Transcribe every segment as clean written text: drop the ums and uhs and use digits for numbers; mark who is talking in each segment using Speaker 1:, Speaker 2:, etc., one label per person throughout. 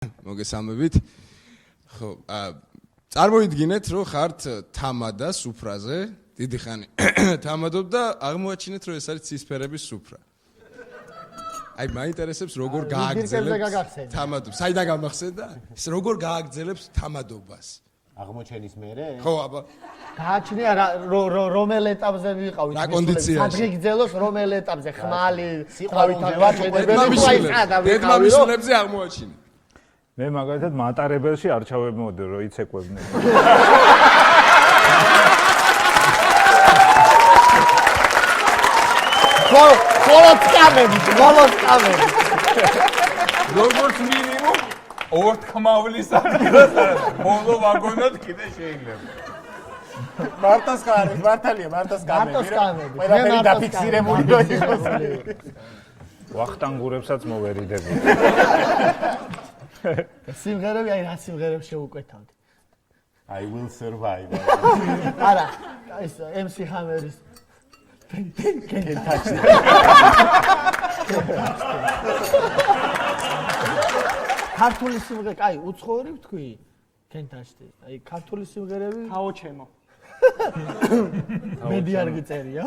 Speaker 1: მოგესალმებით. ხო, წარმოიდგინეთ, რომ ხართ თამადა სუფრაზე, დიდი ხანი თამადობ და აღმოაჩინეთ, რომ ეს არის ცისფერების სუფრა. აი, მაინტერესებს როგორ გააგრძელებთ თამადობას. საიდან გამახსენდა? ეს როგორ გააგრძელებთ თამადობას?
Speaker 2: აღმოჩენის მერე?
Speaker 1: ხო, აბა.
Speaker 3: გააჩნია რომელ ეტაპზე ვიყავით? სადღეგრძელოს რომელ ეტაპზე? ხმალი, სიყვარულზე ვაჭედებელი,
Speaker 1: დედმამისულებზე აღმოაჩინე.
Speaker 4: მე მაგალითად მატარებელში არ ჩავებმოდი რომ იცეკვებდნენ.
Speaker 3: მოლოსკამები.
Speaker 5: როგორც მინიმუმ ორ თქმავლის ადგილას ბოლო ვაგონად კიდე შეიძლება.
Speaker 2: მარტას კამები. ყველაფერი დაფიქსირებული იყოს.
Speaker 4: ვახტანგურებსაც მოვერიდები.
Speaker 3: სიმღერები, აი რა სიმღერებს შეუკვეთავთ?
Speaker 2: I will survive.
Speaker 3: არა, ეს MC Hammer-ის ქართული სიმღერა, აი, უცხოური ვთქვი? კენტაშტი. აი, ქართული სიმღერები
Speaker 6: ხაოჩემო.
Speaker 3: მედი არ გიწერია.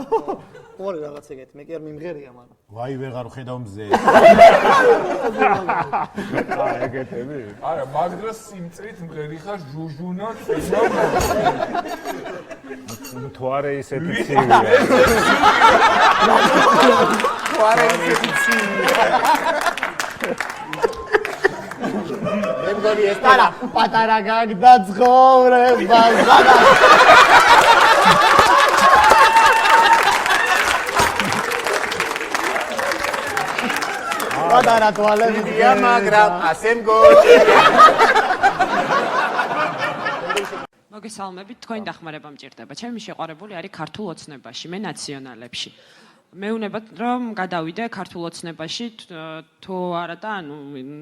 Speaker 6: ორი რაღაც ეგეთი, მე კი არ მიმღერია, მაგრამ.
Speaker 2: ვაი, ვეღარ ხედავ მზე.
Speaker 4: ეგეთები?
Speaker 5: არა, მაგდროს სიმწრით მღერი ხარ ჟუჟუნა
Speaker 4: თუ არა ისეთი ცივია.
Speaker 2: თუ არა ისეთი ცივია. მე მგონი ეს
Speaker 3: არა, პატარა გაგდა ცხოვრება. პატარა თვალებია,
Speaker 2: მაგრამ ასე მგონი.
Speaker 7: მოგესალმებით, თქვენი დახმარება მჭირდება. ჩემი შეყვარებული არის ქართულ ოცნებაში, მე ნაციონალებში. მეუბნებათ, რომ გადავიდე ქართულ ოცნებაში, თუ არა და ანუ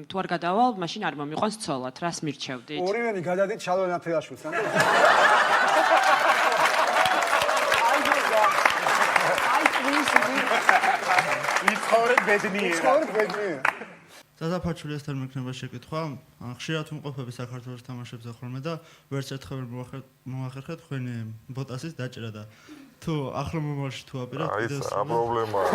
Speaker 7: თუ არ გადავალ, მაშინ არ მომიყვანს ცოლად. რას მირჩევდით?
Speaker 6: ორივენი გადადით შალვა ნათელაშვილთან.
Speaker 2: იცხოვრეთ ბედნიერად.
Speaker 8: დადაფარჩულიასთან მექნება შეკითხვა, ხშირად ვიმყოფები საქართველოს თამაშებზე ხოლმე და ვერც ერთხელ მოახერხეთ თქვენი ბოტასის დაჭერა და თუ ახლო მომავალში თუ აპირებთ
Speaker 9: კიდევ ეს პრობლემაა.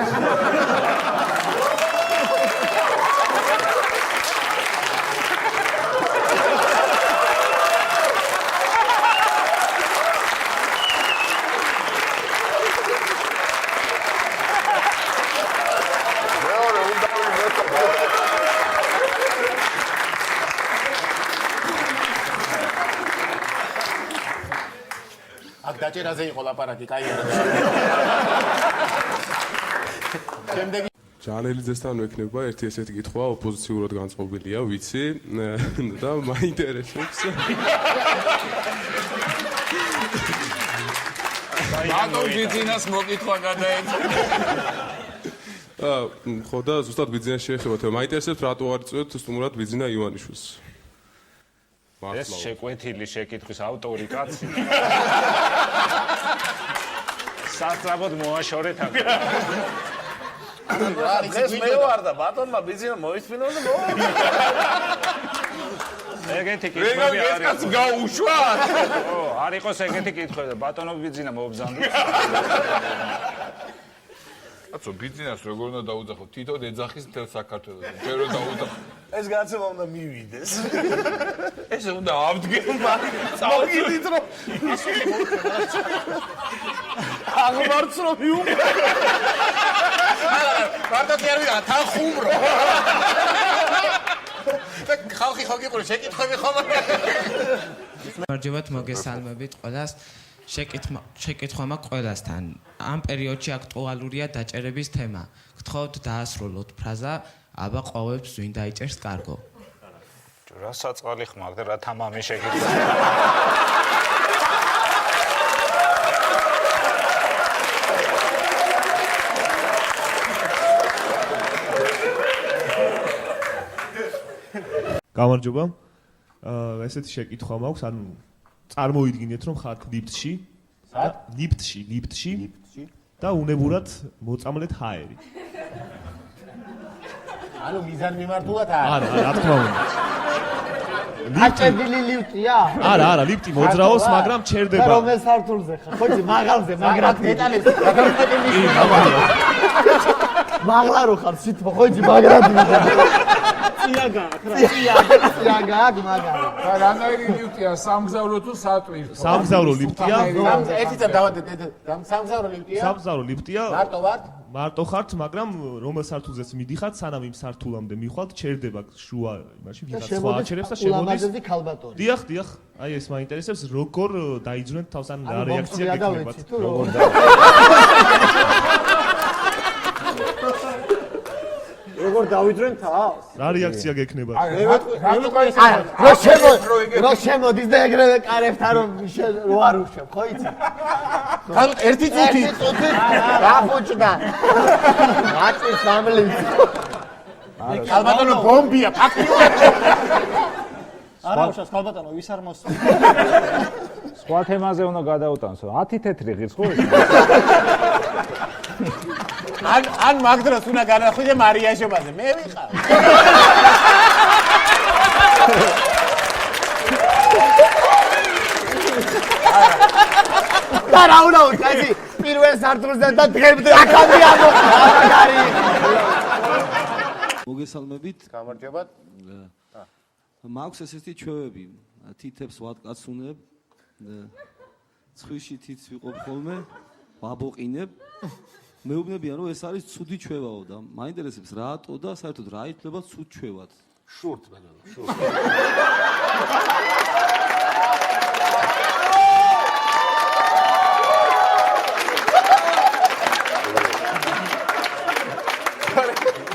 Speaker 2: დაჭერაზე იყო ლაპარაკი, კაია. შემდეგი
Speaker 9: ჯანელიძესთან მექნება ერთი ესეთი კითხვა, ოპოზიციურად განწყობილია, ვიცი და მაინტერესებს.
Speaker 5: ბატონ ბიძინას მოკითხვა გადაეცა.
Speaker 9: ხო და ზუსტად ბიძინას შეეხება, თქო, მაინტერესებს რატო არ წვევთ სტუმრად ბიძინა ივანიშვილს.
Speaker 4: ეს შეკვეთილი შეკითხვის ავტორი კაცი. სასწრაფოდ მოაშორეთ აქ.
Speaker 5: ეს მე ვარ და ბატონმა ბიძინა მოისმინა და მოვა.
Speaker 4: ეგეთი კითხვები
Speaker 5: ეს კაცი გაუშვა.
Speaker 4: ო, არ იყოს ეგეთი კითხვები და ბატონო ბიძინა მოუბზანდეთ.
Speaker 5: კაცო, ბიძინას როგორ უნდა დაუძახო? თითოდ ეძახის მთელ საქართველოს. ჯერ რომ დაუძახო.
Speaker 6: ეს განცემა უნდა მივიდეს.
Speaker 5: ესე უნდა ავდგება. წავიდით რომ
Speaker 6: აღმარცხო მიუღე.
Speaker 2: მარტო კი არ ვიღა, თან ხუმრო. ხალხი ხო გიყური შეკითხვები ხომ?
Speaker 10: მარჯვენად მოგესალმებით ყველას. შეკითხვა მაქვს ყველასთან. ამ პერიოდში აქტუალურია დაჭერების თემა. გთხოვთ დაასრულოთ ფრაზა, აბა ყვავებს ვინ დაიჭერს კარგო.
Speaker 4: რა საწყალი ხმარ და რა თამამი შეკითხვა.
Speaker 11: გამარჯობა. ესეთი შეკითხვა მაქვს, ანუ წარმოიდგინეთ, რომ ხართ ლიფტში. ლიფტში და უნებურად მოწამლეთ ჰაერი.
Speaker 2: ანუ მიზან მიმართულად არა.
Speaker 11: არა, რა თქმა უნდა.
Speaker 3: აჭედილი ლიფტია?
Speaker 11: არა, ლიფტი მოძრაობს, მაგრამ ჩერდება.
Speaker 3: და რომელ სართულზე ხარ? ხოჭი, მაღალზე, მაგრამ დეტალებს გადამწყვეტი მაღლა რო ხარ, სიტყვა, ხოჭი, მაგრამ წიაგა აქ, მაგრამ.
Speaker 5: და რანაირი ლიფტია, სამგზავრო თუ სატვირთო?
Speaker 11: სამგზავრო ლიფტია.
Speaker 2: ერთი წა დავადეთ, სამგზავრო ლიფტია?
Speaker 11: სამგზავრო ლიფტია.
Speaker 2: მარტო ვარ?
Speaker 11: მარტო ხართ, მაგრამ რომელ სართულზეც მიდიხართ, სანამ იმ სართულამდე მიხვალთ, ჩერდება შუა იმაში, ვიღაც სხვა აჩერებს და შემოდის. დიახ, აი ეს მაინტერესებს, როგორ დაიძვნეთ თავს, ან რა რეაქცია გექნებათ.
Speaker 6: როგორ დავიძრენ თავს?
Speaker 11: რა რეაქცია გექნებათ?
Speaker 3: რო შემოდის და ეგრევე კარებთან რომ რო არ უშვებ, ხო იცი?
Speaker 2: ხალხ ერთი წუთი
Speaker 3: რა ხოჭდა? მაწის სამლიც.
Speaker 2: ალბათო ბომბია, ფაქტიურად.
Speaker 6: არა, უშავს ხალბატონო, ვის არ მოსწონს?
Speaker 4: სხვა თემაზე უნდა გადავუტანსო. 10 თეთრი ღირს ხო?
Speaker 2: ან მაგ დროს უნდა განახვიდე მარიაჟობაზე. მე ვიყავ.
Speaker 3: და რა უნდა უკაცი პირველ სართულზე და დღემდე აქამდე ამოგარი.
Speaker 12: მოგესალმებით.
Speaker 2: გამარჯობათ.
Speaker 12: მაქვს ესეთი ჩვევები, თითებს ვატკაცუნებ, ცხვირში თითს ვიყობ ხოლმე, ვაბოყინებ. მეუბნებიან რომ ეს არის ცუდი ჩვევაო და მაინტერესებს რატო და საერთოდ რა ითვლება ცუდ ჩვევად.
Speaker 2: შურთ ბატონო, შურთ.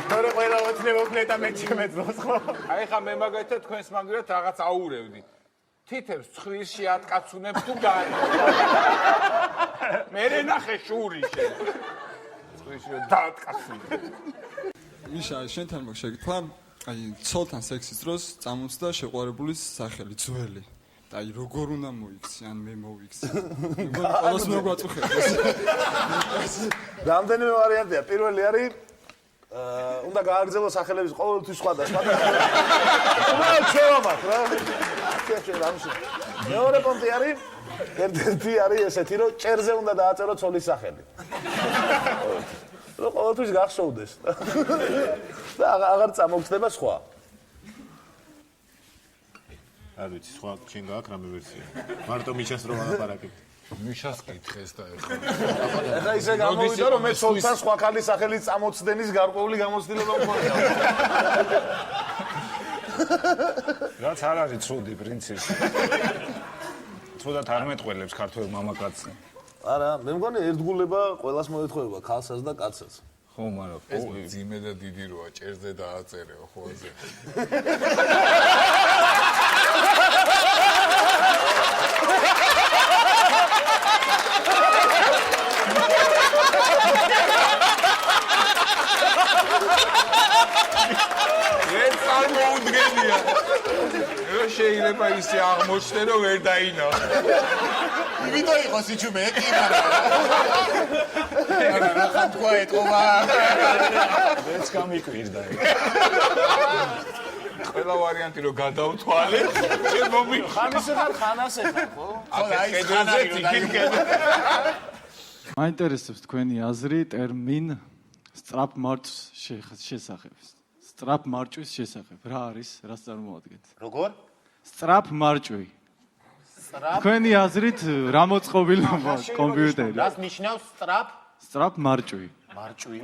Speaker 2: თორე ყველა მოწნებობლე და მე ჩემეძროს ხო?
Speaker 5: აი ხა მე მაგალითად თქვენს მაგერად რაღაც აურევდი. თითებს ცხვირში ატკაცუნებ თუ გარი. მე ნახე შური შენ.
Speaker 13: მიშა, შენთან მაქვს შეკითხვა. აი, ცოლთან სექსის დროს წამოწდა შეყვარებულის სახელი ძველი. და აი, როგორ უნდა მოიქცი, ან მე მოვიქცი. ყველას მოგვაწუხებს.
Speaker 6: რამდენიმე ვარიანტია. პირველი არის უნდა გააგრძელოს სახელების ყოველთვის სხვადასხვა. უბრალოდ ჩვევა მაქვს რა. მეორე პონტი არის ერთ-ერთი არის ესეთი, რომ ჭერზე უნდა დააწერო ცოლის სახელი. რომ ყოველთვის გახსოვდეს. და აღარ წამოგწდება სხვა.
Speaker 2: არ ვიცი, სხვა შენ გააქვს რამე ვერსია. მარტო მიშას რომ ალაპარაკებ.
Speaker 5: მიშას კითხეს და ეხლა.
Speaker 6: ეხლა ისე გამოვიდა რომ მე ცოლთან სხვა ქალის სახელის წამოწდენის გარკვეული გამოცდილება მქონია.
Speaker 5: რაც არ არის ცუდი პრინციპი. ცუდად არ მეტყველებს ქართველ მამაკაცს.
Speaker 6: არა, მე მგონი ერთგულება ყველას მოეთხოვება, ქალსაც და კაცსაც.
Speaker 5: ხო, მაგრამ ეს ძიმე და დიდი როა, ჭერზე დააწერეო ხოლმე. ეს წარმოუდგენია. რა შეიძლება ისე აღმოჩნდეს რომ ვერ დაინახო.
Speaker 2: იმიტომ იყო სიჩუმე კი მაგრამ. რა ხან თქვა ეთყობა.
Speaker 5: ეს გამიკვირდა. ყველა ვარიანტი რომ გადავთვალე, შემომი.
Speaker 6: ხანისე ხარ ხანასე ხარ, ხო?
Speaker 5: ხო, აი ხანაზე თიქით.
Speaker 14: მაინტერესებს თქვენი აზრი ტერმინ სწრაფ მარჭვის შესახებ. სწრაფ მარჭვის შესახებ. რა არის? რას წარმოადგენთ?
Speaker 2: როგორ?
Speaker 14: სწრაფ მარჭვი. თქვენი აზრით რა მოწყობილობა კომპიუტერი?
Speaker 2: რას ნიშნავს სწრაფ?
Speaker 14: სწრაფ მარჭვი.
Speaker 2: მარჭვი?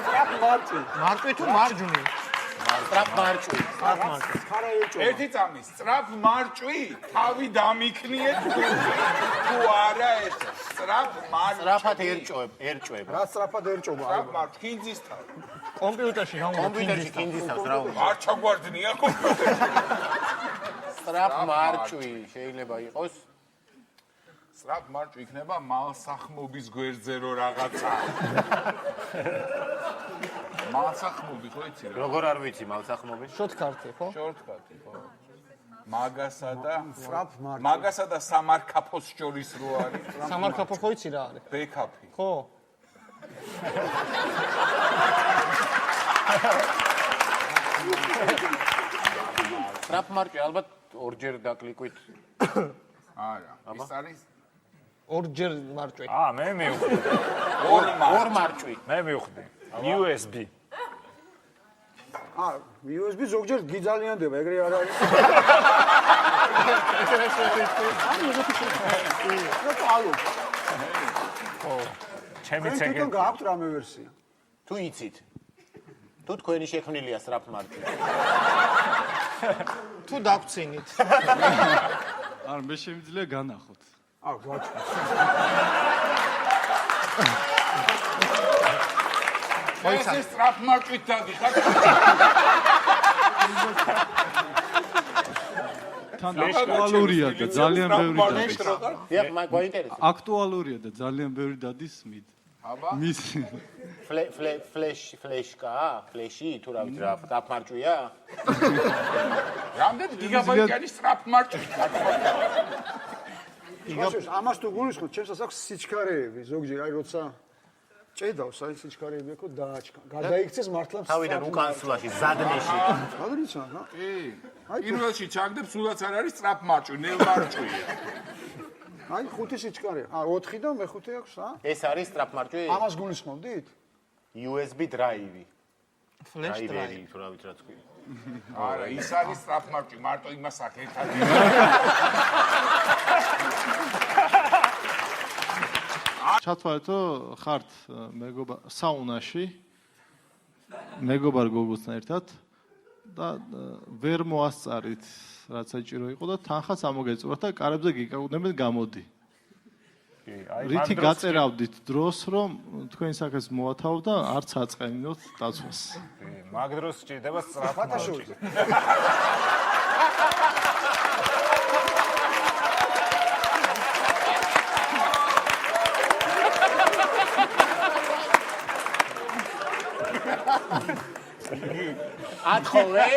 Speaker 6: სწრაფ მარჭვი.
Speaker 2: მარჭვი თუ მარჯვნი? სწრაფ მარჭვი.
Speaker 6: სწრაფ მარჭვი. ხარა ეჭო.
Speaker 5: ერთი წამი სწრაფ მარჭვი თავი დამიქნიეთ თუ არა ეს სწრაფ მარჭვი.
Speaker 2: სწრაფად ერჭვებ.
Speaker 6: რა სწრაფად ერჭობა?
Speaker 5: სწრაფ მარჭვი კინძის თავი.
Speaker 6: კომპიუტერში რა უნდა?
Speaker 2: კომპიუტერში კინძის თავს რა უნდა?
Speaker 5: არ ჩაგვარდნია კომპიუტერი.
Speaker 2: სწრაფ მარჭვი შეიძლება იყოს.
Speaker 5: სწრაფ მარჭვი იქნება მალსახმობის გვერდზე რო რაღაცა. მალსახმობი ხო იცი რა?
Speaker 2: როგორ არ ვიცი მალსახმობი?
Speaker 6: შორტკარტი ხო?
Speaker 5: შორტკარტი ხო. მაგასა და სამარკაფოს შორის რო არის.
Speaker 6: სამარკაფო ხო იცი რა არის?
Speaker 5: ბექაპი.
Speaker 6: ხო.
Speaker 2: სტრაპ მარჭი ალბათ ორჯერ დაკლიკვით.
Speaker 5: არა, ის არის
Speaker 3: ორჯერ მარჭვი.
Speaker 2: მე მივხვდი. ორ მარჭვი.
Speaker 15: მე მივხვდი. USB.
Speaker 16: USB ზოგჯერ გიძალიანდება, ეგრე არ არის.
Speaker 15: ჩემი ცეკი.
Speaker 16: თვითონ გააქვთ რამე ვერსია?
Speaker 2: თუ იცით. თუ თქვენი შექმნილია სტრაპ მარჭი.
Speaker 3: თუ დაგწინით.
Speaker 14: არ მე შემიძლია განახოთ.
Speaker 16: გვაჩვენე.
Speaker 5: ეს სტრაპ მარჭით დაგიხარ.
Speaker 14: თან აქტუალურია და ძალიან ბევრი დადის.
Speaker 2: დიახ, მაგ გვაინტერესებს.
Speaker 14: აქტუალურია და ძალიან ბევრი დადის მით.
Speaker 5: აბა.
Speaker 14: მის
Speaker 2: ფლეშკა, ფლეში თუ რა ვიცი რა, სტრაპ მარჭვია?
Speaker 5: რამდენი გიგაბაიტიანი სტრაპ მარჭი?
Speaker 16: ამას თუ გულისხმობ, ჩემსაც აქვს სიჩქარეები, ზოგჯერ აი როცა ჭედავს აი სიჩქარეები აქ დააჩქა. გადაიქცეს მართლა
Speaker 2: თავიდან უკანსვლაში, ზადნეში.
Speaker 16: გადარიცა, რა?
Speaker 5: კი. პირველში ჩაგდებ, სულაც არ არის სტრაპ მარჭვი, ნელ მარჭვია.
Speaker 16: აი 5 სიჩქარე. 4 და მე-5 აქვს,
Speaker 2: ეს არის სტრაპ მარჭვი?
Speaker 16: ამას გულისხმობდით?
Speaker 2: USB drive-ი.
Speaker 3: Flash drive.
Speaker 2: თუ რა ვიცი რა თქვი.
Speaker 5: არა, ის არის სტრაპ მარჭვი, მარტო იმას აქეთად.
Speaker 17: ჩათვალეთო ხართ მეგობარ საუნაში მეგობარ გოგოსთან ერთად და ვერ მოასწარით რაც საჭირო იყო და თანხაც ამოგეწურათ და კარებზე გიკავდებენ გამოდი. რითი გაწერავდით დროს რომ თქვენი სახეს მოათავ და არც აწყენინოთ დაცვას.
Speaker 15: მაგ დროს სჭირდება სწრაფ მარჭი.
Speaker 2: ათხოვე